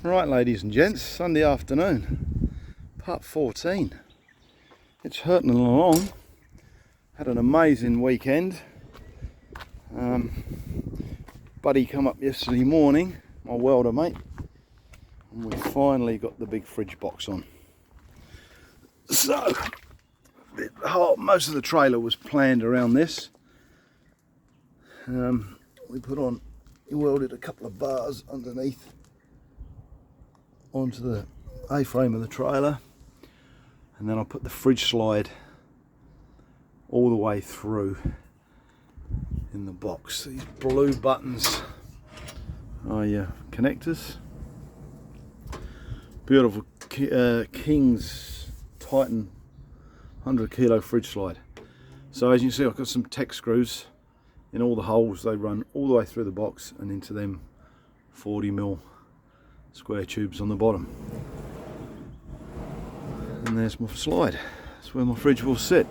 Right, ladies and gents, Sunday afternoon, part 14. It's hurtling along. Had an amazing weekend. Buddy come up yesterday morning, my welder mate, and we finally got the big fridge box on. So, most of the trailer was planned around this. He welded a couple of bars underneath onto the A-frame of the trailer, and then I put the fridge slide all the way through in the box. These blue buttons are your connectors. Beautiful King's Titan 100 kilo fridge slide. So as you can see, I've got some Tech screws in all the holes. They run all the way through the box and into them 40mm square tubes on the bottom. And there's my slide. That's where my fridge will sit.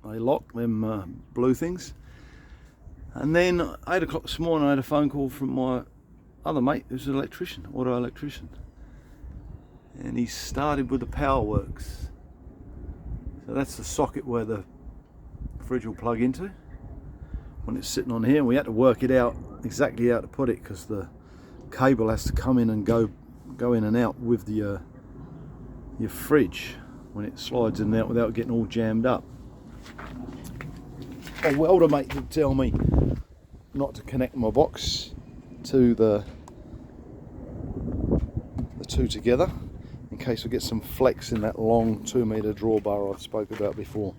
They lock them blue things. And then 8 o'clock this morning I had a phone call from my other mate who's an electrician, auto electrician. And he started with the power works. So that's the socket where the fridge will plug into when it's sitting on here. We had to work it out exactly how to put it because the cable has to come in and go in and out with the your fridge when it slides in and out without getting all jammed up. A welder mate did tell me not to connect my box to the two together in case I get some flex in that long 2-meter drawbar I spoke about before.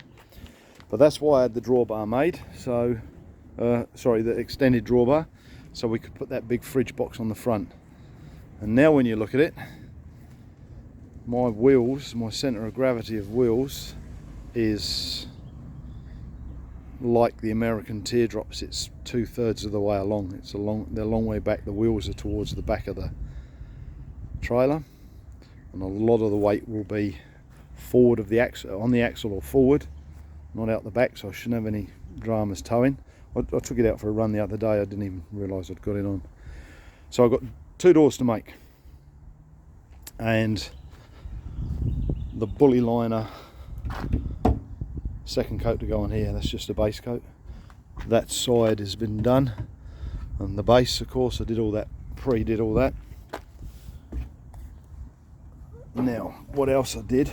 But that's why I had the drawbar made, so the extended drawbar, so we could put that big fridge box on the front. And now when you look at it, my wheels, my centre of gravity of wheels is like the American teardrops. It's 2/3 of the way along. They're a long way back. The wheels are towards the back of the trailer, and a lot of the weight will be forward of the axle, on the axle or forward, not out the back, so I shouldn't have any dramas towing. I took it out for a run the other day. I didn't even realise I'd got it on. So I've got 2 doors to make, and the bully liner second coat to go on here. That's just a base coat. That side has been done, and the base, of course, I did all that, pre-did all that. Now, what else I did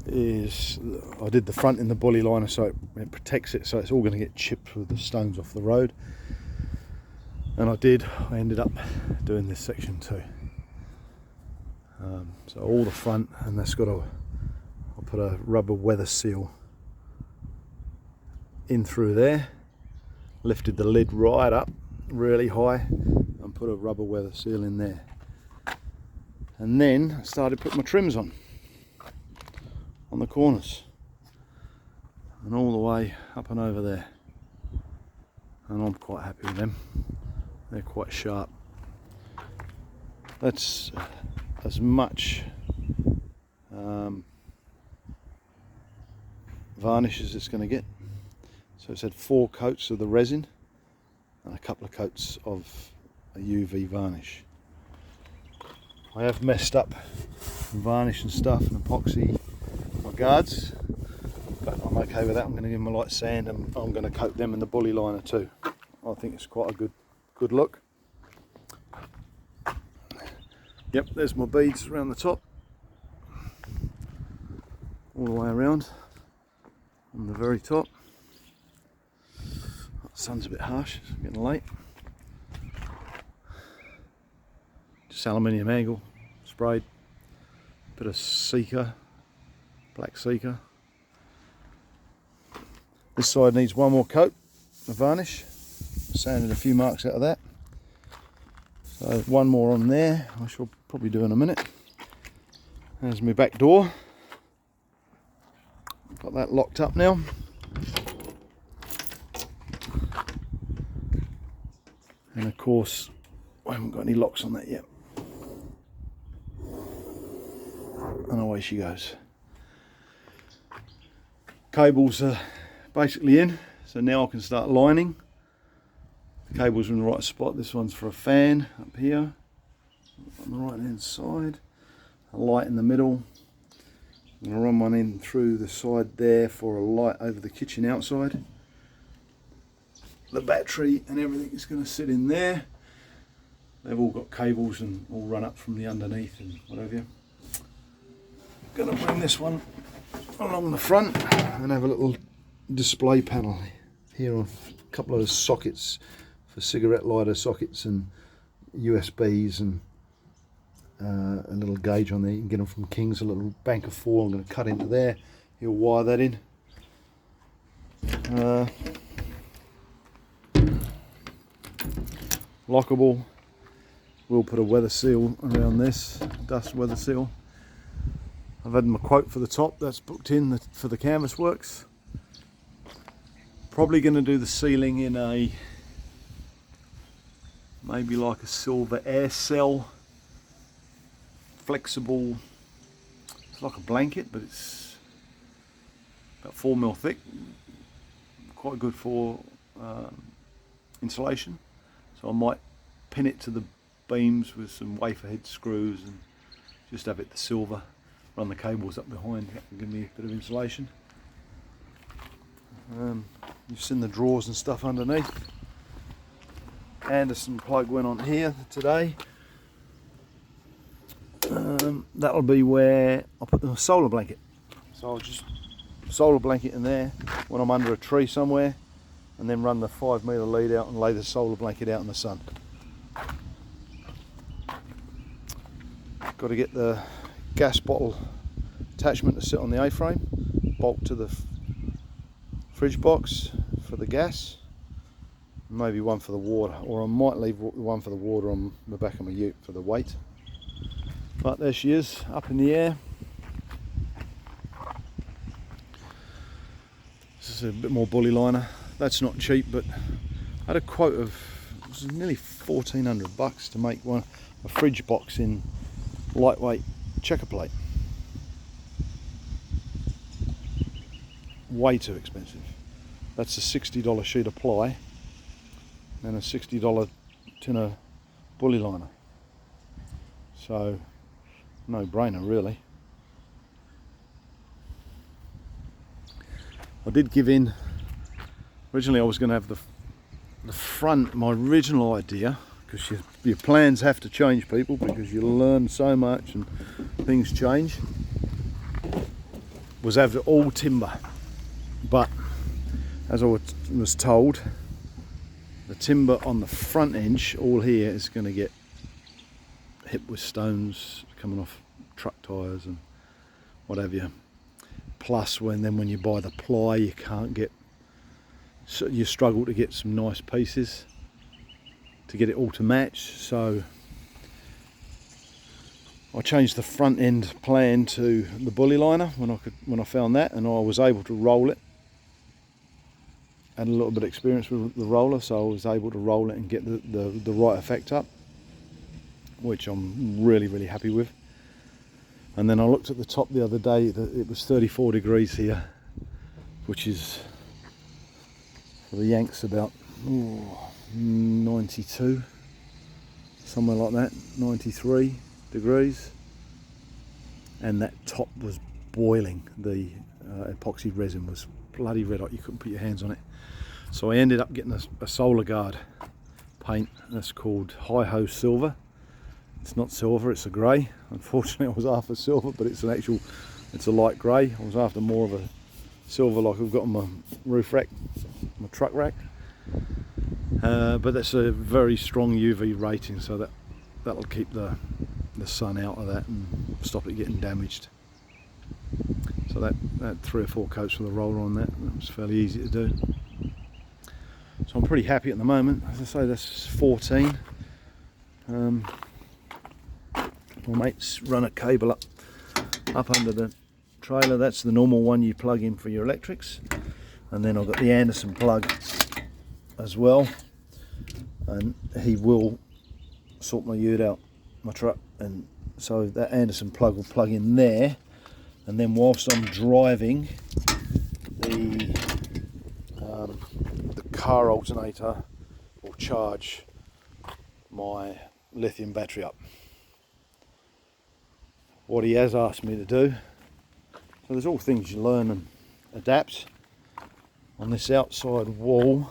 is I did the front in the bully liner so it protects it, so it's all going to get chipped with the stones off the road. And I ended up doing this section too. So all the front, and that's got I'll put a rubber weather seal in through there, lifted the lid right up really high and put a rubber weather seal in there. And then I started putting my trims on the corners and all the way up and over there, and I'm quite happy with them. They're quite sharp. That's as much varnish as it's going to get. So it's had 4 coats of the resin and a couple of coats of a UV varnish. I have messed up varnish and stuff and epoxy my guards, but I'm okay with that. I'm going to give them a light sand, and I'm going to coat them in the bully liner too. I think it's quite a good look. Yep, there's my beads around the top, all the way around on the very top. The sun's a bit harsh, it's getting late. Just aluminium angle sprayed, bit of Sika, black Sika. This side needs one more coat of varnish. Sanded a few marks out of that. So one more on there, I shall probably do in a minute. There's my back door. Got that locked up now. And of course, I haven't got any locks on that yet. And away she goes. Cables are basically in, so now I can start lining. The cable's in the right spot. This one's for a fan up here on the right hand side, a light in the middle. I'm going to run one in through the side there for a light over the kitchen outside. The battery and everything is going to sit in there. They've all got cables and all run up from the underneath and whatever. Going to bring this one along the front and have a little display panel here on a couple of sockets for cigarette lighter sockets and USBs, and a little gauge on there. You can get them from King's, a little bank of 4 I'm going to cut into there. He'll wire that in. Lockable. We'll put a weather seal around this, dust weather seal. I've had my quote for the top, that's booked in for the canvas works. Probably going to do the ceiling in a, maybe like a silver air cell, flexible, it's like a blanket but it's about 4mm thick, quite good for insulation. So I might pin it to the beams with some wafer head screws and just have it the silver. Run the cables up behind, that can give me a bit of insulation. You've seen the drawers and stuff underneath. Anderson plug went on here today. That'll be where I'll put the solar blanket. So I'll just solar blanket in there when I'm under a tree somewhere, and then run the 5 metre lead out and lay the solar blanket out in the sun. Got to get the gas bottle attachment to sit on the A-frame, bolt to the fridge box for the gas, maybe one for the water, or I might leave one for the water on the back of my ute for the weight. But there she is, up in the air. This is a bit more bully liner. That's not cheap, but I had a quote of, it was nearly 1,400 bucks to make a fridge box in lightweight checker plate. Way too expensive. That's a $60 sheet of ply and a $60 tin of bully liner. So no brainer really. I did give in. Originally I was going to have the front, my original idea, because your plans have to change, people, because you learn so much and things change, was have it all timber. But as I was told, the timber on the front edge, all here, is going to get hit with stones coming off truck tyres and what have you. Plus, when you buy the ply, you can't get, so you struggle to get some nice pieces to get it all to match. So I changed the front end plan to the bully liner when I found that, and I was able to roll it. Had a little bit of experience with the roller, so I was able to roll it and get the right effect up, which I'm really happy with. And then I looked at the top the other day, it was 34 degrees here, which is for the Yanks about 92, somewhere like that, 93 degrees. And that top was boiling. The epoxy resin was bloody red hot, you couldn't put your hands on it. So I ended up getting a Solar Guard paint that's called Hi-Ho Silver. It's not silver, it's a grey. Unfortunately I was after silver, but it's a light grey. I was after more of a silver like I've got on my roof rack, my truck rack. But that's a very strong UV rating, so that'll keep the sun out of that and stop it getting damaged. So that 3 or 4 coats with a roller on that was fairly easy to do. So I'm pretty happy at the moment. As I say, that's 14. My mates run a cable up under the trailer. That's the normal one you plug in for your electrics, and then I've got the Anderson plug as well, and he will sort my ute out, my truck, and so that Anderson plug will plug in there. And then whilst I'm driving the car alternator or charge my lithium battery up. What he has asked me to do, so there's all things you learn and adapt. On this outside wall,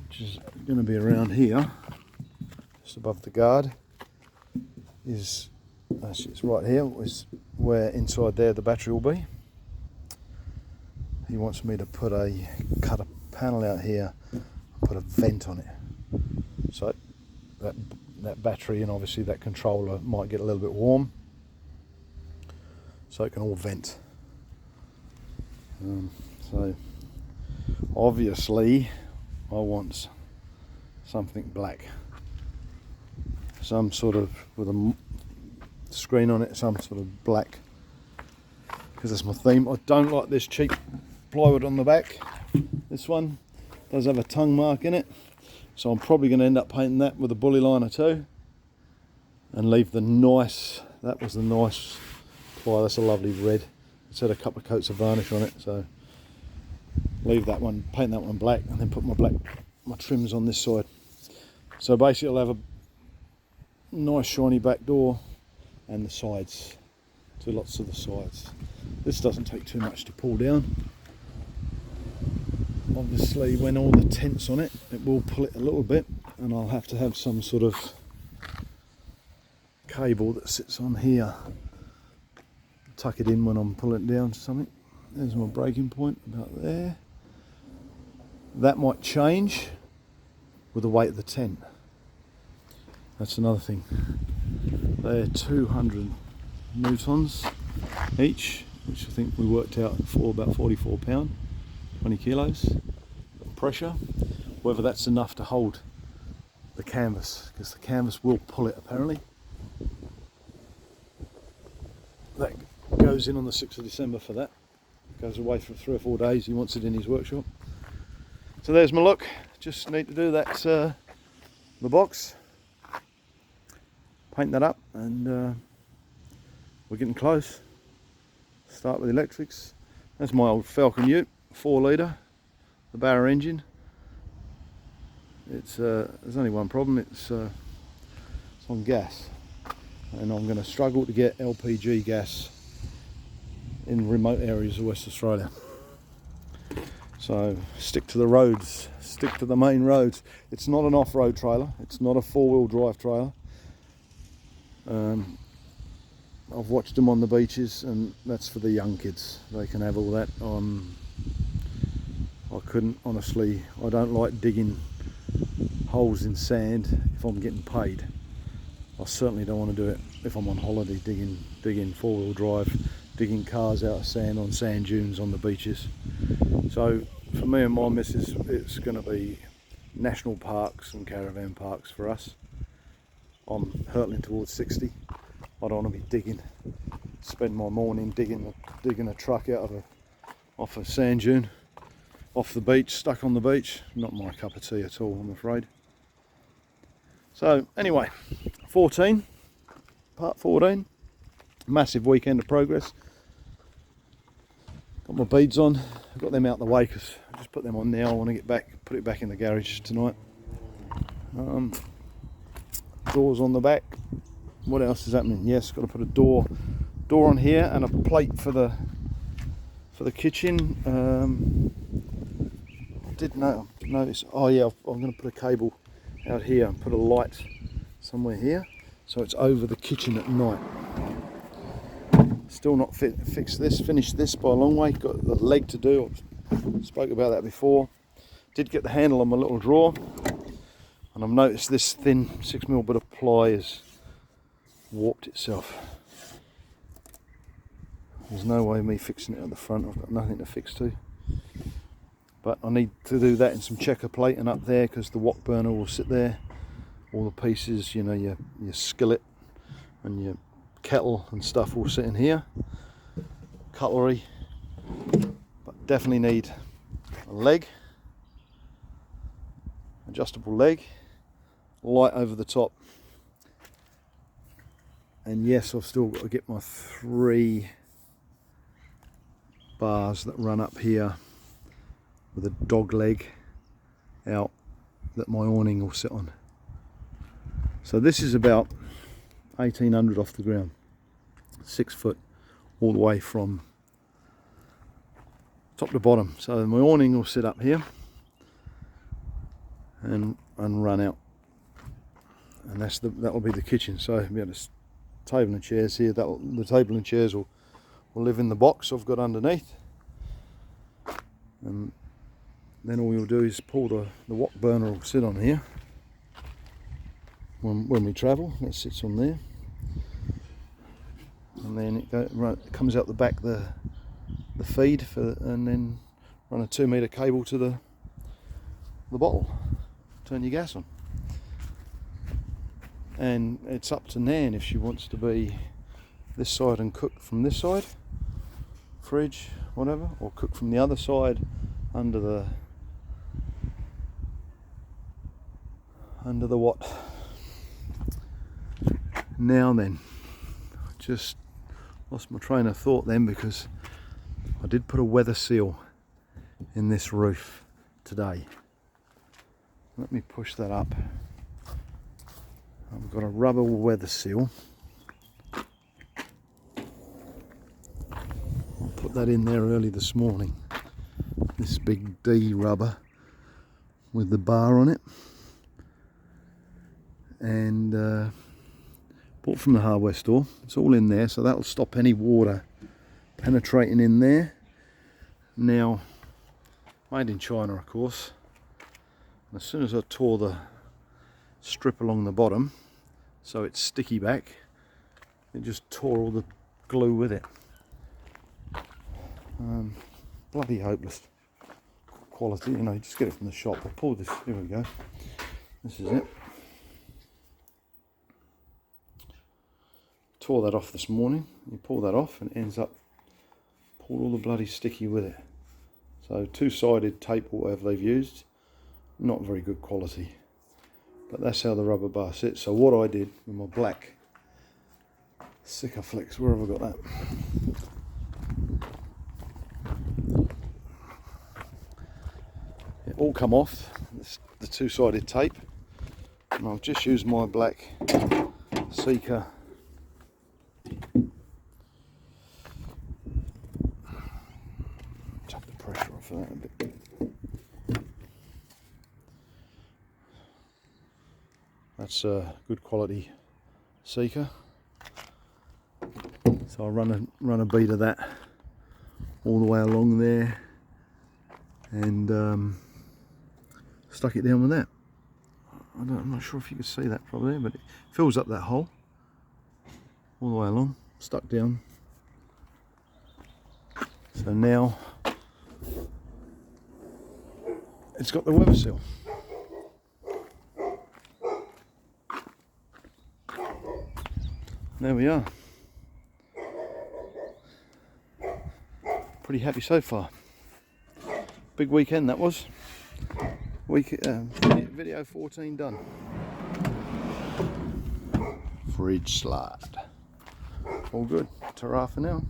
which is going to be around here, just above the guard, is actually it's right here, is where inside there the battery will be. He wants me to cut a panel out here and put a vent on it, so that battery and obviously that controller might get a little bit warm, so it can all vent. So obviously I want something black, some sort of, with a screen on it, some sort of black, because that's my theme. I don't like this cheap plywood on the back. This one does have a tongue mark in it, so I'm probably going to end up painting that with a bully liner too, and leave the nice, that was the nice ply, that's a lovely red. It's had a couple of coats of varnish on it, so leave that one, paint that one black, and then put my trims on this side. So basically I'll have a nice shiny back door and the sides, two lots of the sides. This doesn't take too much to pull down. Obviously when all the tent's on it, it will pull it a little bit, and I'll have to have some sort of cable that sits on here, tuck it in when I'm pulling it down to something. There's my breaking point about there. That might change with the weight of the tent. That's another thing. They're 200 newtons each, which I think we worked out for about 44 pound, 20 kilos of pressure. Whether that's enough to hold the canvas, because the canvas will pull it apparently. That goes in on the 6th of December for that. Goes away for 3 or 4 days. He wants it in his workshop. So there's my look. Just need to do that, the box, paint that up, and we're getting close. Start with electrics. That's my old Falcon Ute, 4 litre, the Barra engine. It's there's only one problem. It's on gas, and I'm going to struggle to get LPG gas in remote areas of West Australia. So stick to the roads, stick to the main roads. It's not an off-road trailer, it's not a 4-wheel drive trailer. I've watched them on the beaches, and that's for the young kids. They can have all that. I couldn't, honestly. I don't like digging holes in sand if I'm getting paid. I certainly don't want to do it if I'm on holiday, digging 4-wheel drive, digging cars out of sand on sand dunes on the beaches. So for me and my missus, it's going to be national parks and caravan parks for us. I'm hurtling towards 60. I don't want to be spend my morning digging a truck off a sand dune, off the beach, stuck on the beach. Not my cup of tea at all, I'm afraid. So anyway, part 14, massive weekend of progress. Got my beads on, I've got them out the way because I just put them on now. I want to put it back in the garage tonight. Doors on the back. What else is happening? Yes, got to put a door on here and a plate for the kitchen. Did notice. Oh yeah, I'm going to put a cable out here and put a light somewhere here, so it's over the kitchen at night. Still not finished this by a long way. Got the leg to do. I spoke about that before. Did get the handle on my little drawer, and I've noticed this thin 6mm bit of ply has warped itself. There's no way of me fixing it at the front. I've got nothing to fix to. But I need to do that in some checker plate and up there, because the wok burner will sit there. All the pieces, you know, your skillet and your kettle and stuff will sit in here. Cutlery. But definitely need a leg. Adjustable leg. Light over the top. And yes, I've still got to get my 3 bars that run up here with a dog leg out that my awning will sit on. So this is about 1800 off the ground, 6 foot all the way from top to bottom. So my awning will sit up here and run out, and that will be the kitchen. So we have a table and chairs here. The table and chairs will live in the box I've got underneath, and then all you'll do is pull the wok burner will sit on here when we travel. That sits on there, and then it comes out the back, the feed and then run a 2-meter cable to the bottle. Turn your gas on, and it's up to Nan if she wants to be this side and cook from this side, fridge, whatever, or cook from the other side under the what. Now then, I just lost my train of thought then, because I did put a weather seal in this roof today. Let me push that up. I've got a rubber weather seal. I put that in there early this morning. This big D rubber with the bar on it, and bought from the hardware store. It's all in there, so that'll stop any water penetrating in there. Now, made in China, of course. And as soon as I tore the strip along the bottom, so it's sticky back, it just tore all the glue with it. Bloody hopeless quality, you know. You just get it from the shop. I'll pull this. Here we go. This is it. Tore that off this morning. You pull that off and it ends up pulled all the bloody sticky with it. So 2-sided tape or whatever they've used, not very good quality, but that's how the rubber bar sits. So what I did with my black Sikaflex, where have I got that? It all come off, the 2-sided tape, and I've just used my black Sika pressure off of that a bit. That's a good quality Sika. So I'll run a bead of that all the way along there, and stuck it down with that. I'm not sure if you can see that probably, but it fills up that hole all the way along, stuck down. So now it's got the weather seal. There we are. Pretty happy so far. Big weekend that was. Video 14 done. Fridge slide. All good. Ta-ra for now.